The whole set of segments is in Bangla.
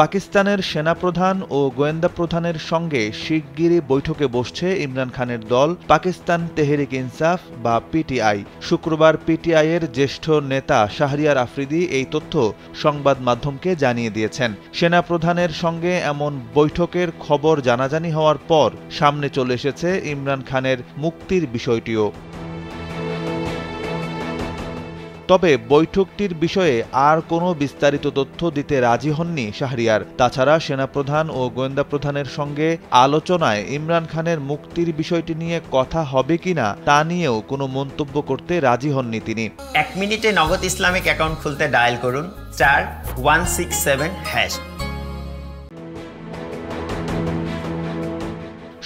পাকিস্তানের সেনাপ্রধান ও গোয়েন্দা প্রধানের সঙ্গে শিগগিরই বৈঠকে বসছে ইমরান খানের দল পাকিস্তান তেহরিক ইনসাফ বা পিটিআই। শুক্রবার পিটিআইয়ের জ্যেষ্ঠ নেতা শাহরিয়ার আফ্রিদি এই তথ্য সংবাদ মাধ্যমকে জানিয়ে দিয়েছেন। সেনাপ্রধানের সঙ্গে এমন বৈঠকের খবর জানাজানি হওয়ার পর সামনে চলে এসেছে ইমরান খানের মুক্তির বিষয়টিও। তবে বৈঠকটির বিষয়ে আর কোনো বিস্তারিত তথ্য দিতে রাজি হননি শাহরিয়ার। তাছাড়া সেনাপ্রধান ও গোয়েন্দা প্রধানের সঙ্গে আলোচনায় ইমরান খানের মুক্তির বিষয়টি নিয়ে কথা হবে কিনা তা নিয়েও কোনো মন্তব্য করতে রাজি হননি তিনি। 1 মিনিটে নগদ ইসলামিক অ্যাকাউন্ট খুলতে ডায়াল করুন *167#।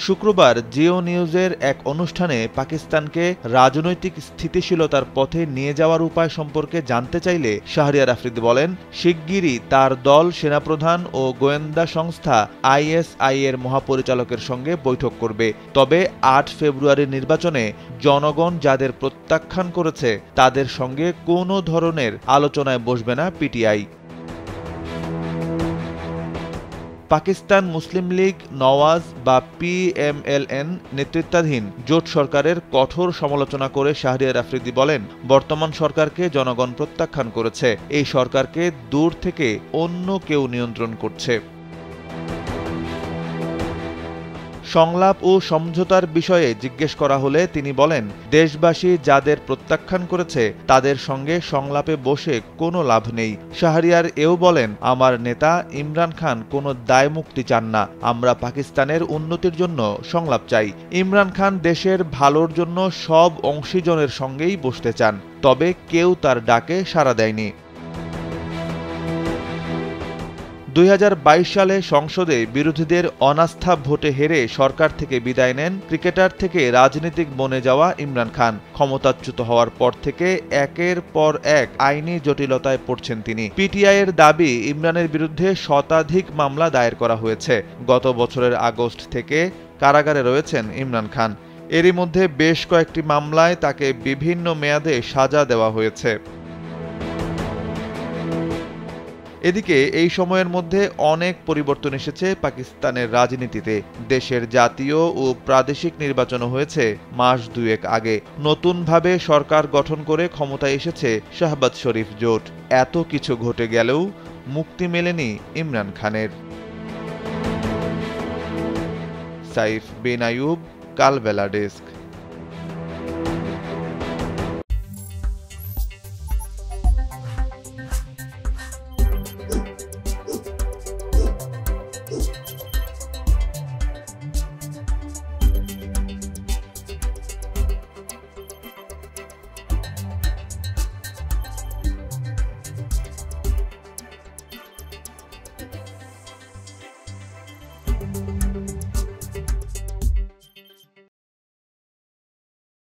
শুক্রবার জিও নিউজের এক অনুষ্ঠানে পাকিস্তানকে রাজনৈতিক স্থিতিশীলতার পথে নিয়ে যাওয়ার উপায় সম্পর্কে জানতে চাইলে শাহরিয়ার আফ্রিদি বলেন, শিগগিরই তার দল সেনাপ্রধান ও গোয়েন্দা সংস্থা আইএসআই এর মহাপরিচালকের সঙ্গে বৈঠক করবে। তবে ৮ ফেব্রুয়ারির নির্বাচনে জনগণ যাদের প্রত্যাখ্যান করেছে তাদের সঙ্গে কোনো ধরনের আলোচনায় বসবে না পিটিআই। পাকিস্তান মুসলিম লীগ নওয়াজ বা পিএমএলএন নেতৃত্বাধীন জোট সরকারের কঠোর সমালোচনা করে শাহরিয়ার আফ্রিদি বলেন, বর্তমান সরকারকে জনগণ প্রত্যাখ্যান করেছে। এই সরকারকে দূর থেকে অন্য কেউ নিয়ন্ত্রণ করছে। সংলাপ ও সমঝোতার বিষয়ে জিজ্ঞেস করা হলে তিনি বলেন, দেশবাসী যাদের প্রত্যাখ্যান করেছে তাদের সঙ্গে সংলাপে বসে কোনো লাভ নেই। শাহরিয়ার এও বলেন, আমার নেতা ইমরান খান কোনো দায়মুক্তি চান না, আমরা পাকিস্তানের উন্নতির জন্য সংলাপ চাই। ইমরান খান দেশের ভালোর জন্য সব অংশীজনের সঙ্গেই বসতে চান, তবে কেউ তার ডাকে সাড়া দেয়নি। 2022 সালে সংসদে বিরোধীদের অনাস্থা ভোটে হেরে সরকার থেকে বিদায় নেন ক্রিকেটার থেকে রাজনীতিক বনে যাওয়া ইমরান খান। ক্ষমতাচ্যুত হওয়ার পর থেকে একের পর এক আইনি জটিলতায় পড়ছেন তিনি। পিটিআইয়ের দাবি, ইমরানের বিরুদ্ধে শতাধিক মামলা দায়ের করা হয়েছে। গত বছরের আগস্ট থেকে কারাগারে রয়েছেন ইমরান খান। এরই মধ্যে বেশ কয়েকটি মামলায় তাকে বিভিন্ন মেয়াদে সাজা দেওয়া হয়েছে। এদিকে এই সময়ের মধ্যে অনেক পরিবর্তন এসেছে পাকিস্তানের রাজনীতিতে। দেশের জাতীয় ও প্রাদেশিক নির্বাচনও হয়েছে মাস দুয়েক আগে। নতুনভাবে সরকার গঠন করে ক্ষমতায় এসেছে শাহবাজ শরীফ জোট। এত কিছু ঘটে গেলেও মুক্তি মেলেনি ইমরান খানের। সাইফ বিন আইয়ুব, কালবেলা ডেস্ক।